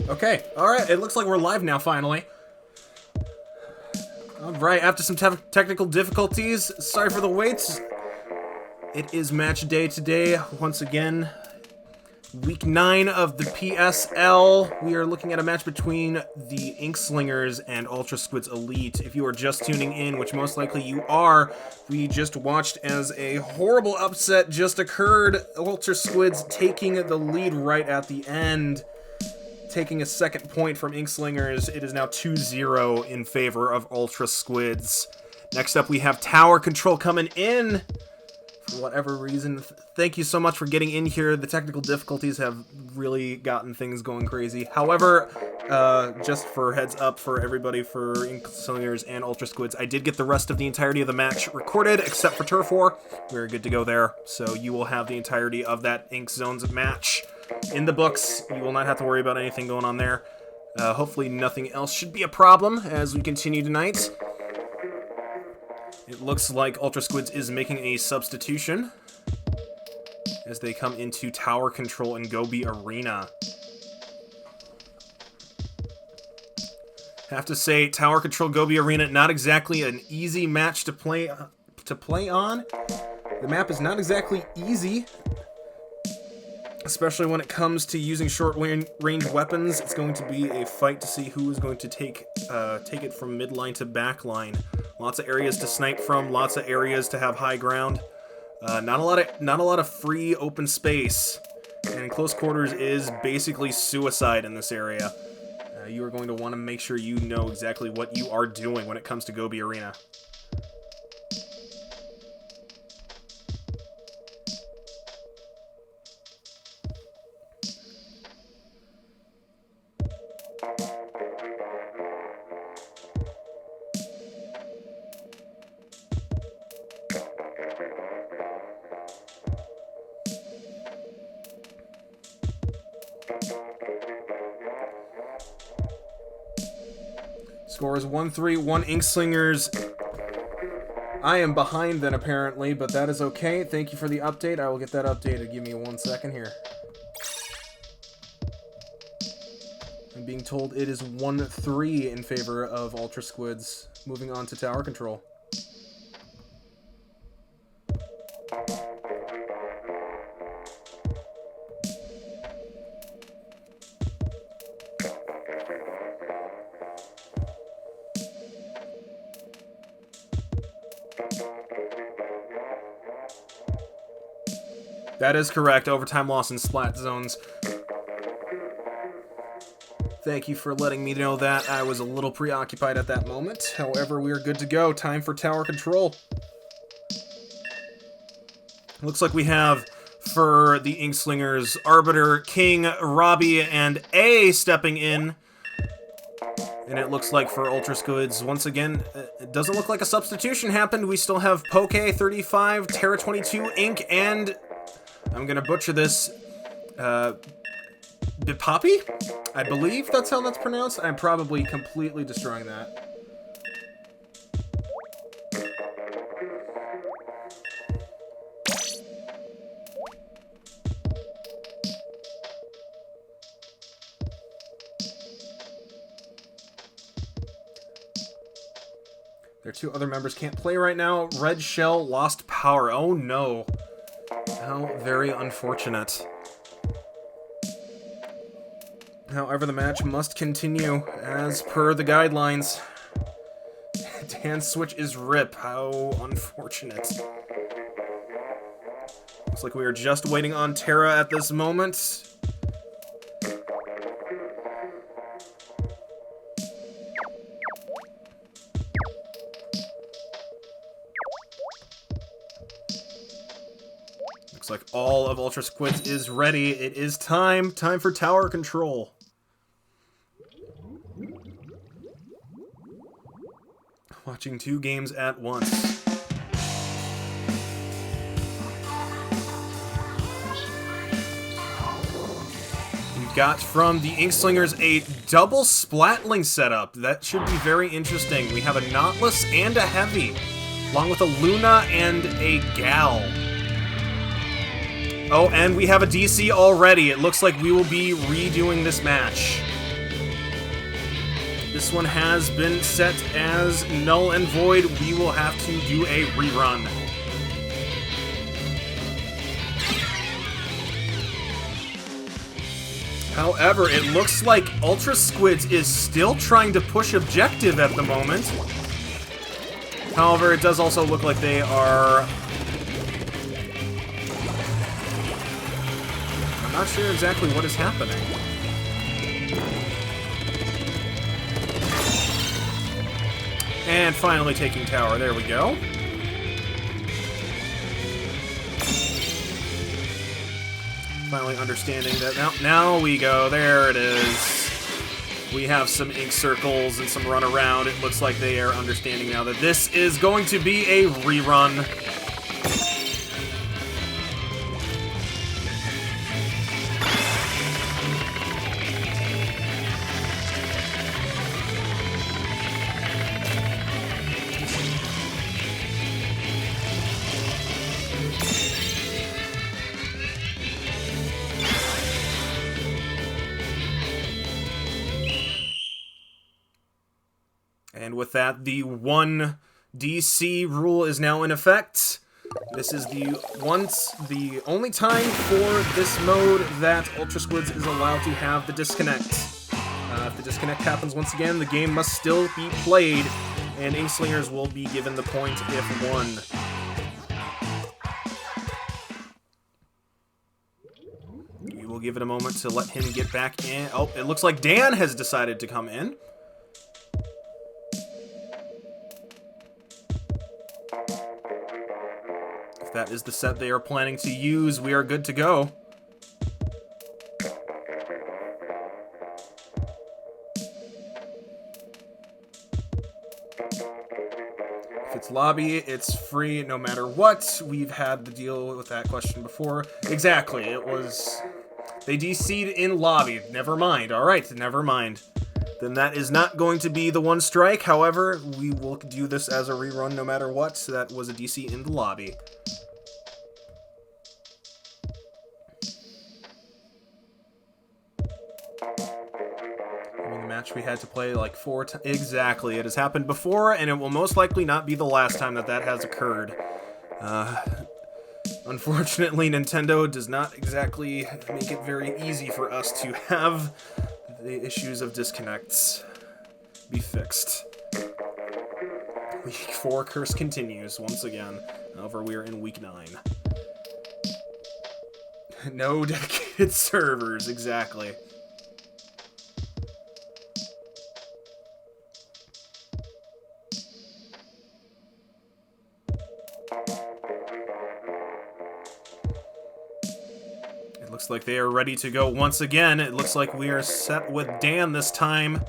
Okay, alright, it looks like we're live now, finally. Alright, after some technical difficulties, sorry for the wait. It is match day today, once again. Week 9 of the PSL. We are looking at a match between the Inkslingers and Ultra Squids Elite. If you are just tuning in, which most likely you are, we just watched as a horrible upset just occurred. Ultra Squids taking the lead right at the end. Taking a second point from Inkslingers, it is now 2-0 in favor of Ultra Squids. Next up, we have Tower Control coming in. For whatever reason, thank you so much for getting in here. The technical difficulties have really gotten things going crazy. However, just for heads up for everybody, for Inkslingers and Ultra Squids, I did get the rest of the entirety of the match recorded, except for Turf War. We're good to go there, so you will have the entirety of that Ink Zones match in the books. You will not have to worry about anything going on there. Hopefully nothing else should be a problem as we continue tonight. It looks like Ultra Squids is making a substitution as they come into Tower Control and Gobi Arena. Have to say, Tower Control Gobi Arena, not exactly an easy match to play on. The map is not exactly easy, especially when it comes to using short-range weapons. It's going to be a fight to see who is going to take it from midline to backline. Lots of areas to snipe from, lots of areas to have high ground. Not a lot of free open space, and close quarters is basically suicide in this area. You are going to want to make sure you know exactly what you are doing when it comes to Gobi Arena. Score is 1-3, 1 Inkslingers. I am behind then, apparently, but that is okay. Thank you for the update. I will get that updated. Give me 1 second here. I'm being told it is 1-3 in favor of Ultra Squids. Moving on to Tower Control. That is correct. Overtime loss in splat zones. Thank you for letting me know that. I was a little preoccupied at that moment. However, we are good to go. Time for Tower Control. Looks like we have, for the Inkslingers, Arbiter, King, Robbie, and A stepping in. And it looks like for Ultra Squids, once again, it doesn't look like a substitution happened. We still have Poke, 35, Terra 22, Ink, and I'm gonna butcher this, Bipapi? I believe that's how that's pronounced. I'm probably completely destroying that. Their 2 other members can't play right now. Red Shell lost power. Oh no. How very unfortunate. However, the match must continue as per the guidelines. Dan's switch is RIP. How unfortunate. Looks like we are just waiting on Terra at this moment. Looks like all of Ultra Squids is ready. It is time. Time for Tower Control. Watching 2 games at once. We've got from the Inkslingers a double splatling setup. That should be very interesting. We have a Nautilus and a Heavy, along with a Luna and a Gal. Oh, and we have a DC already. It looks like we will be redoing this match. This one has been set as null and void. We will have to do a rerun. However, it looks like Ultra Squids is still trying to push objective at the moment. However, it does also look like they are... I'm not sure exactly what is happening. And finally taking tower. There we go. Finally understanding that. Now we go. There it is. We have some ink circles and some run around. It looks like they are understanding now that this is going to be a rerun. And with that, the 1 DC rule is now in effect. This is the only time for this mode that Ultra Squids is allowed to have the disconnect. If the disconnect happens once again, the game must still be played, and Inkslingers will be given the point if won. We will give it a moment to let him get back in. Oh, it looks like Dan has decided to come in. If that is the set they are planning to use, we are good to go. If it's lobby, it's free no matter what. We've had to deal with that question before. Exactly, it was... They DC'd in lobby. Never mind. Alright, never mind. Then that is not going to be the 1 strike. However, we will do this as a rerun no matter what. So that was a DC in the lobby. Match we had to play like 4 times. Exactly, it has happened before, and it will most likely not be the last time that that has occurred. Unfortunately, Nintendo does not exactly make it very easy for us to have the issues of disconnects be fixed. Week 4 curse continues once again. However, we are in week 9. No dedicated servers, exactly. Looks like they are ready to go once again. It looks like we are set with Dan this time.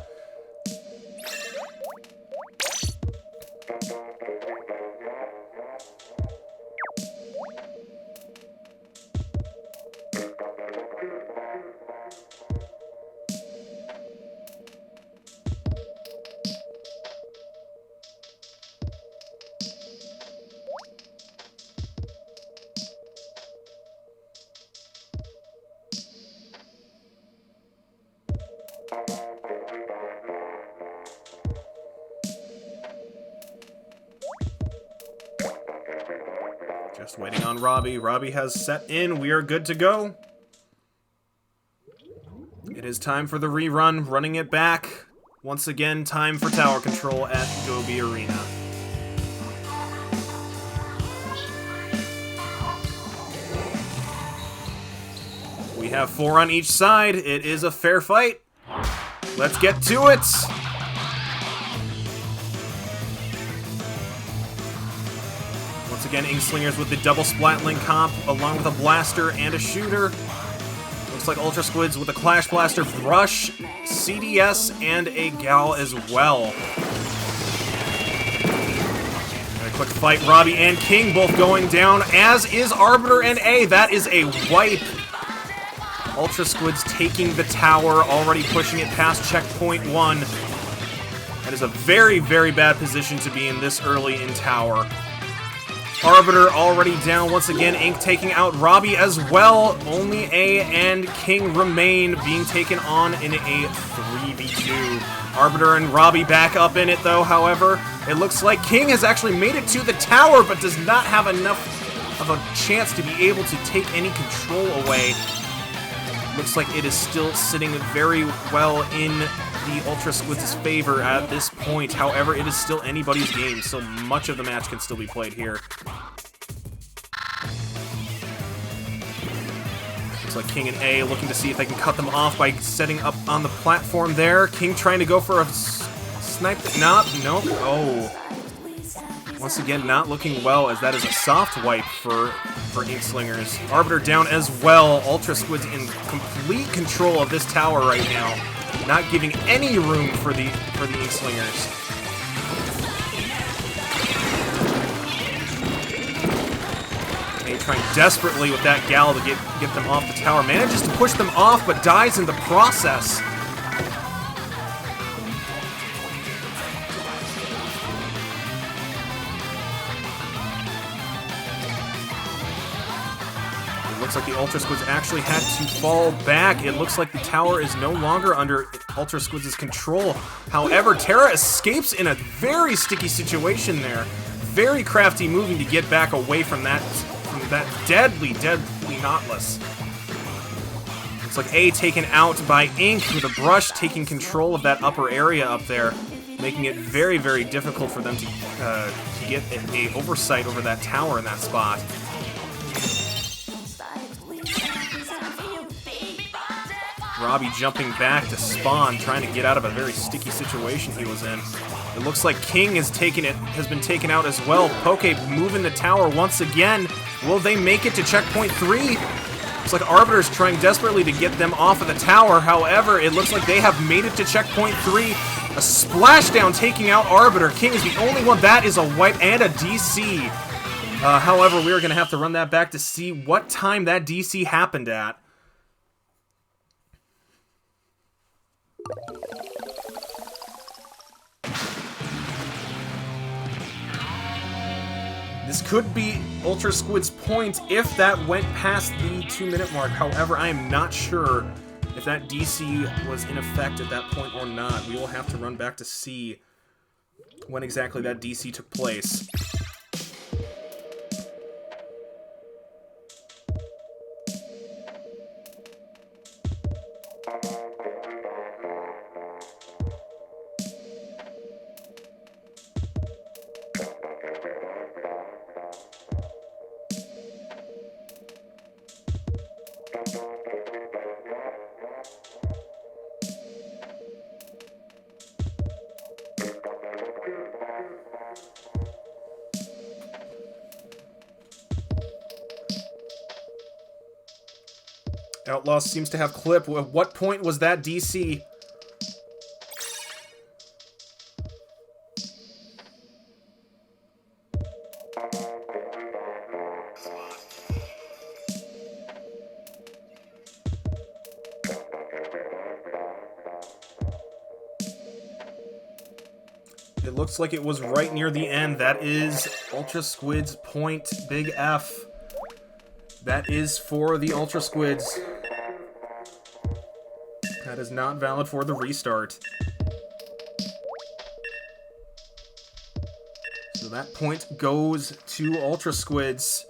Just waiting on Robbie. Robbie has set in. We are good to go. It is time for the rerun. Running it back. Once again, time for tower control at Gobi Arena. We have 4 on each side. It is a fair fight. Let's get to it. Once again, Inkslingers with the double Splatling comp, along with a blaster and a shooter. Looks like Ultra Squids with a Clash Blaster, Rush, CDS, and a Gal as well. And a quick fight, Robbie and King both going down, as is Arbiter and A. That is a wipe. Ultra Squids taking the tower, already pushing it past checkpoint 1. That is a very, very bad position to be in this early in tower. Arbiter already down once again. Ink taking out Robbie as well. Only A and King remain, being taken on in a 3v2. Arbiter and Robbie back up in it, though, however. It looks like King has actually made it to the tower, but does not have enough of a chance to be able to take any control away. Looks like it is still sitting very well in the Ultra Squids' favor at this point. However, it is still anybody's game, so much of the match can still be played here. Looks like King and A looking to see if they can cut them off by setting up on the platform there. King trying to go for a snipe. Nope. Oh. Once again, not looking well, as that is a soft wipe for Inkslingers. Arbiter down as well. Ultra Squids in complete control of this tower right now, not giving any room for the Inkslingers. A trying desperately with that gal to get them off the tower. Manages to push them off, but dies in the process. Looks like the Ultra Squids actually had to fall back. It looks like the tower is no longer under Ultra Squids' control. However, Terra escapes in a very sticky situation there. Very crafty moving to get back away from that deadly Nautilus. Looks like A taken out by Ink with a brush, taking control of that upper area up there, making it very, very difficult for them to get a oversight over that tower in that spot. Robbie jumping back to spawn, trying to get out of a very sticky situation he was in. It looks like King has been taken out as well. Poke moving the tower once again. Will they make it to checkpoint 3? Looks like Arbiter's trying desperately to get them off of the tower. However, it looks like they have made it to checkpoint 3. A splashdown taking out Arbiter. King is the only one. That is a wipe and a DC. However, we are going to have to run that back to see what time that DC happened at. This could be Ultra Squid's point if that went past the 2-minute mark. However, I am not sure if that DC was in effect at that point or not. We will have to run back to see when exactly that DC took place. Outlaw seems to have clip. At what point was that DC? It looks like it was right near the end. That is Ultra Squids point, big F. That is for the Ultra Squids. That is not valid for the restart. So that point goes to Ultra Squids.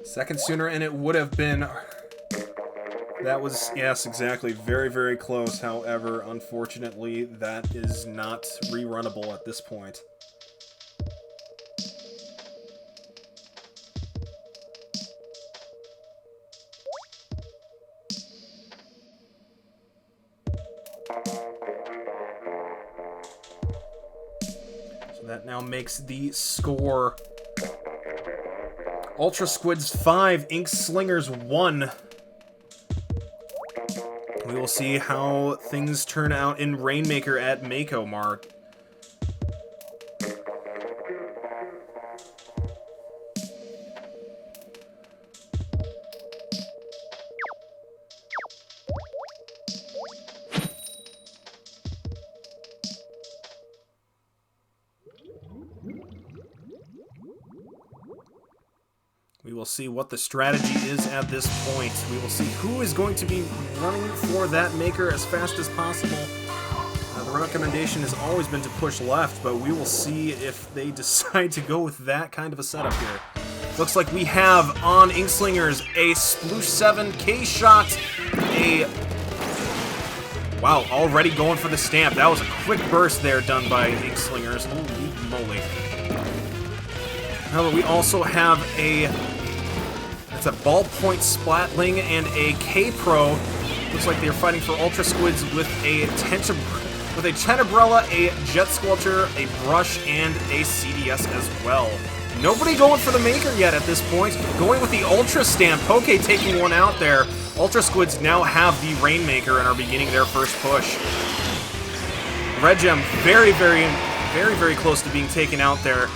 Second sooner and it would have been. That was, yes, exactly, very, very close. However, unfortunately, that is not rerunnable at this point. So that now makes the score Ultra Squids 5, Inkslingers 1. We will see how things turn out in Rainmaker at Mako Mart. will see what the strategy is at this point. We will see who is going to be running for that maker as fast as possible. The recommendation has always been to push left, but we will see if they decide to go with that kind of a setup here. Looks like we have on Inkslingers a Sploosh 7 K-Shot, wow, already going for the stamp. That was a quick burst there done by Inkslingers. Holy moly. However, we also have that's a Ballpoint Splatling and a K-Pro. Looks like they're fighting for Ultra Squids with a Tenebrella, a Jet Squelcher, a Brush, and a CDS as well. Nobody going for the Maker yet at this point. Going with the Ultra Stamp. Poke taking one out there. Ultra Squids now have the Rainmaker and are beginning their first push. Red Gem very, very close to being taken out there.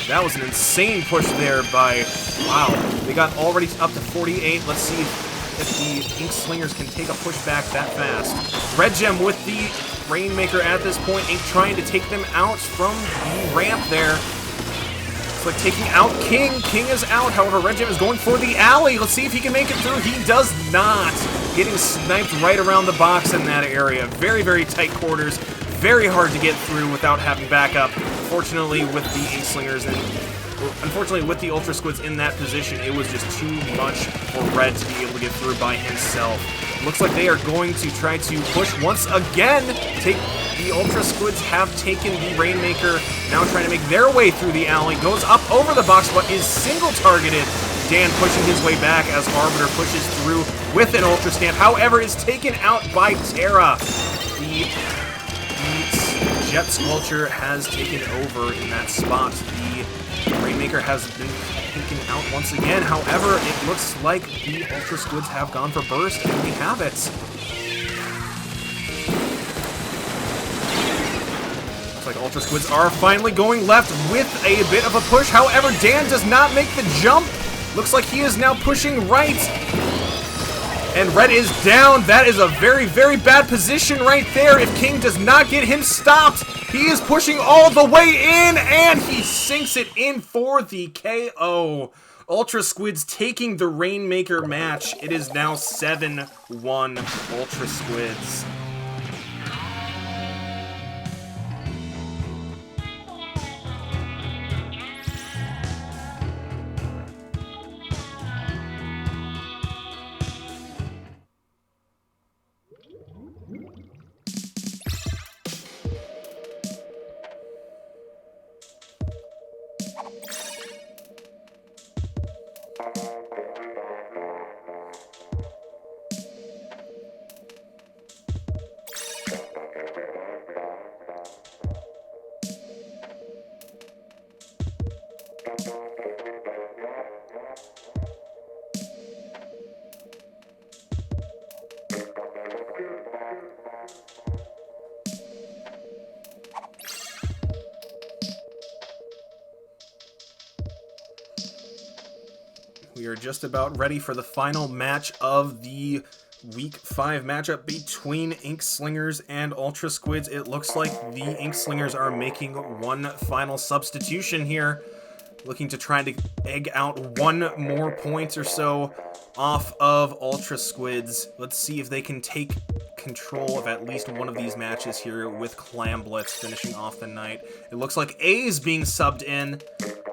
That was an insane push there by... Wow. They got already up to 48. Let's see if the Inkslingers can take a push back that fast. Red Gem with the Rainmaker at this point. Ink trying to take them out from the ramp there. It's like taking out King. King is out. However, Red Gem is going for the alley. Let's see if he can make it through. He does not. Getting sniped right around the box in that area. Very tight quarters. Very hard to get through without having backup. Unfortunately, with the Inkslingers and unfortunately with the Ultra Squids in that position, it was just too much for Red to be able to get through by himself. Looks like they are going to try to push once again. The Ultra Squids have taken the Rainmaker, now trying to make their way through the alley. Goes up over the box, but is single targeted. Dan pushing his way back as Arbiter pushes through with an Ultra Stamp. However, is taken out by Terra. The Jet Squelcher has taken over in that spot. The Rainmaker has been taken out once again. However, it looks like the Ultra Squids have gone for burst, and we have it. Looks like Ultra Squids are finally going left with a bit of a push. However, Dan does not make the jump. Looks like he is now pushing right. And Red is down. That is a very bad position right there. If King does not get him stopped, he is pushing all the way in, and he sinks it in for the KO. Ultra Squids taking the Rainmaker match. It is now 7-1 Ultra Squids. We are just about ready for the final match of the Week 5 matchup between Inkslingers and Ultra Squids. It looks like the Inkslingers are making one final substitution here, looking to try to egg out one more point or so off of Ultra Squids. Let's see if they can take control of at least one of these matches here with Clam Blitz finishing off the night. It looks like A is being subbed in,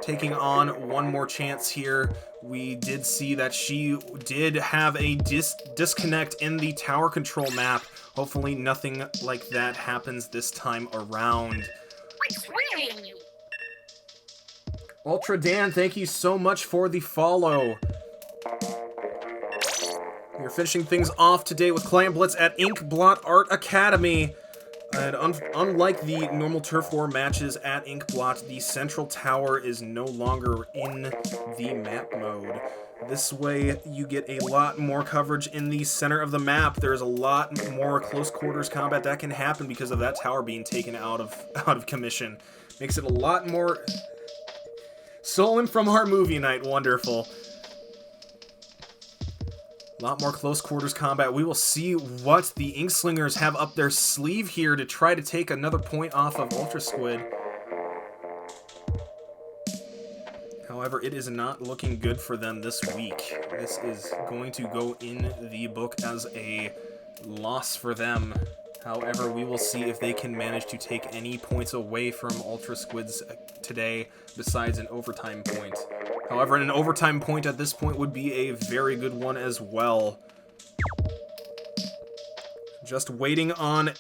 taking on one more chance here. We did see that she did have a disconnect in the tower control map. Hopefully nothing like that happens this time around. Ultra Dan, thank you so much for the follow. We're finishing things off today with Clam Blitz at Inkblot Art Academy. And unlike the normal Turf War matches at Inkblot, the central tower is no longer in the map mode. This way, you get a lot more coverage in the center of the map. There's a lot more close quarters combat that can happen because of that tower being taken out of commission. Makes it a lot more... Stolen from our movie night, wonderful. A lot more close quarters combat. We will see what the Inkslingers have up their sleeve here to try to take another point off of Ultra Squid. However, it is not looking good for them this week. This is going to go in the book as a loss for them. However, we will see if they can manage to take any points away from Ultra Squids today besides an overtime point. However, an overtime point at this point would be a very good one as well. Just waiting on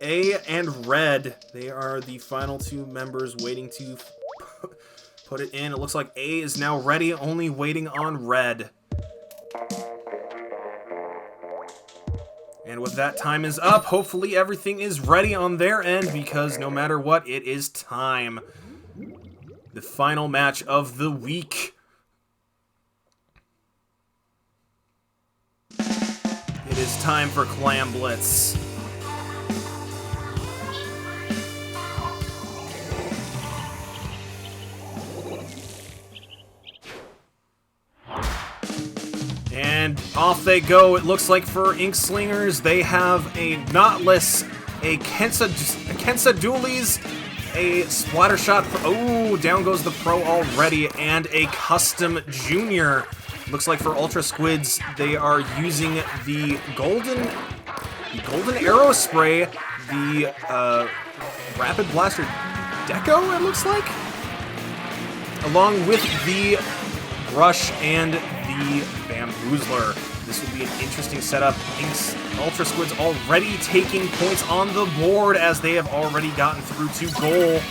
A and Red. They are the final two members waiting to put it in. It looks like A is now ready, only waiting on Red. And with that, time is up. Hopefully everything is ready on their end, because no matter what, it is time. The final match of the week. It is time for Clam Blitz. And off they go. It looks like for Inkslingers, they have a Knotless, a Kensa Doolies, a Splattershot. Oh, down goes the Pro already, and a Custom Junior. Looks like for Ultra Squids, they are using the Golden Arrow Spray, the Rapid Blaster Deco, it looks like, along with the Brush and the Bamboozler. This will be an interesting setup. Ultra Squids already taking points on the board as they have already gotten through to goal.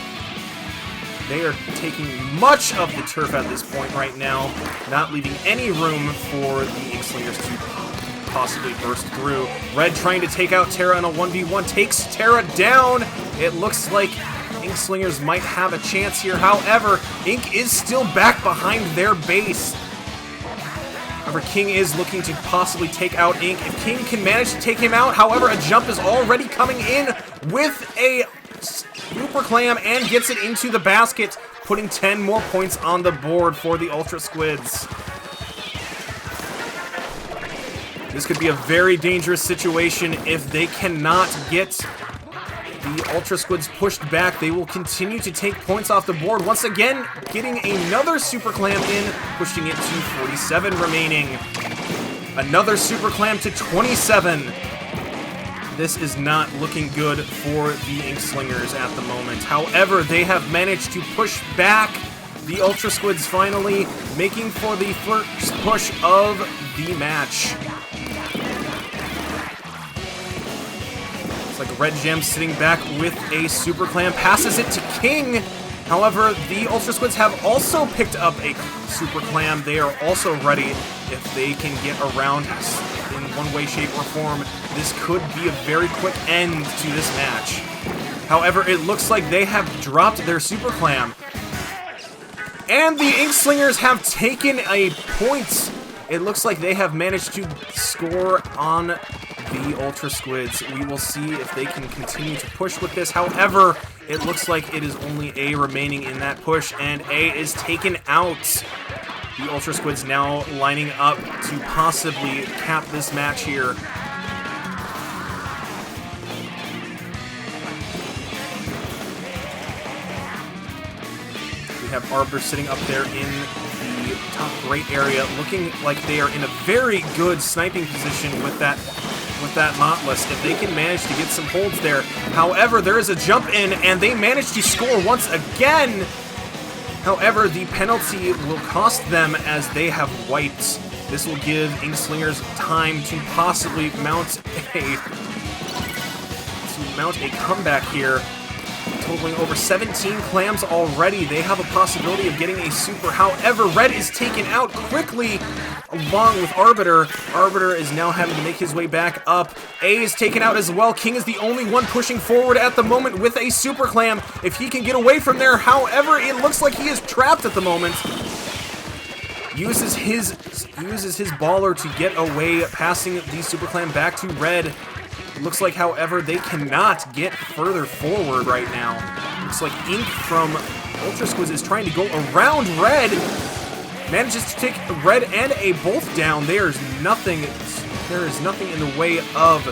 They are taking much of the turf at this point right now, not leaving any room for the Inkslingers to possibly burst through. Red trying to take out Terra in a 1v1, takes Terra down. It looks like Inkslingers might have a chance here. However, Ink is still back behind their base. However, King is looking to possibly take out Ink. If King can manage to take him out, however, a jump is already coming in with a Super Clam and gets it into the basket, putting 10 more points on the board for the Ultra Squids. This could be a very dangerous situation if they cannot get the Ultra Squids pushed back. They will continue to take points off the board. Once again, getting another Super Clam in, pushing it to 47 remaining. Another Super Clam to 27. This is not looking good for the Inkslingers at the moment. However, they have managed to push back the Ultra Squids finally, making for the first push of the match. It's like Red Gem sitting back with a Super Clam, passes it to King. However, the Ultra Squids have also picked up a Super Clam. They are also ready if they can get around in one way, shape, or form. This could be a very quick end to this match. However, it looks like they have dropped their Super Clam. And the Inkslingers have taken a point. It looks like they have managed to score on the Ultra Squids. We will see if they can continue to push with this. However, it looks like it is only A remaining in that push, and A is taken out. The Ultra Squids now lining up to possibly cap this match here. We have Arbiter sitting up there in the top right area, looking like they are in a very good sniping position with that Knotless, if they can manage to get some holds there. However, there is a jump in, and they manage to score once again. However, the penalty will cost them as they have wiped. This will give Inkslingers time to possibly mount a comeback here. Totaling over 17 clams already. They have a possibility of getting a super. However, Red is taken out quickly along with Arbiter. Arbiter is now having to make his way back up. A is taken out as well. King is the only one pushing forward at the moment with a super clam. If he can get away from there, however, it looks like he is trapped at the moment. Uses his baller to get away, passing the super clam back to Red. Looks like, however, they cannot get further forward right now. Looks like Ink from Ultra Squids is trying to go around Red. Manages to take Red and A both down. There is nothing in the way of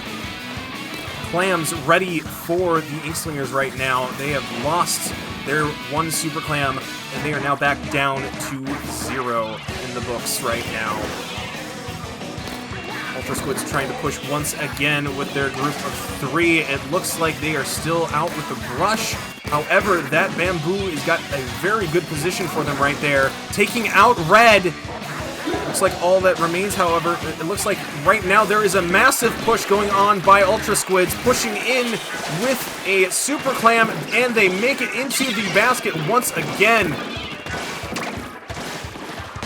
clams ready for the Inkslingers right now. They have lost their one super clam, and they are now back down to 0 in the books right now. Ultra Squids trying to push once again with their group of 3. It looks like they are still out with the brush. However, that bamboo has got a very good position for them right there. Taking out red. Looks like all that remains, however, it looks like right now there is a massive push going on by Ultra Squids, pushing in with a super clam, and they make it into the basket once again.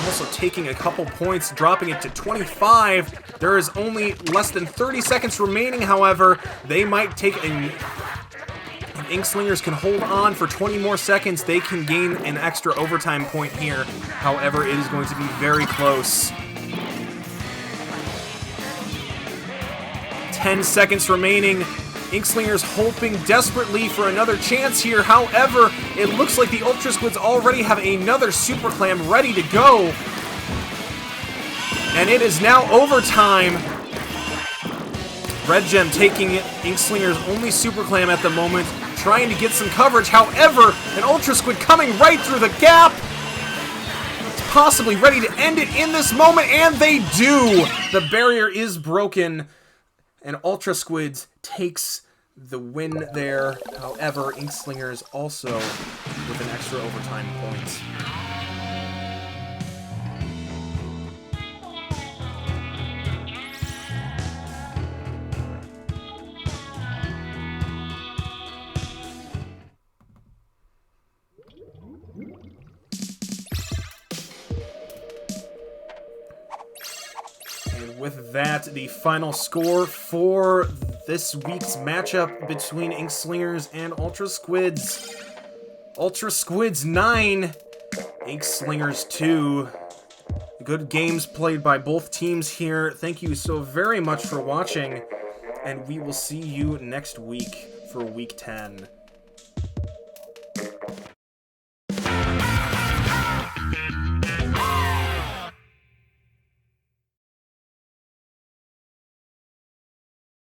Also taking a couple points, dropping it to 25. There is only less than 30 seconds remaining, however. They might take a... Inkslingers can hold on for 20 more seconds. They can gain an extra overtime point here. However, it is going to be very close. 10 seconds remaining. Inkslingers hoping desperately for another chance here. However, it looks like the Ultra Squids already have another Super Clam ready to go. And it is now overtime. Red Gem taking Inkslingers' only Super Clam at the moment, trying to get some coverage. However, an Ultra Squid coming right through the gap. It's possibly ready to end it in this moment, and they do. The barrier is broken, and Ultra Squids takes the win there. However, Inkslingers also with an extra overtime point. And with that, the final score for this week's matchup between Inkslingers and Ultra Squids. Ultra Squids 9, Inkslingers 2. Good games played by both teams here. Thank you so very much for watching, and we will see you next week for Week 10.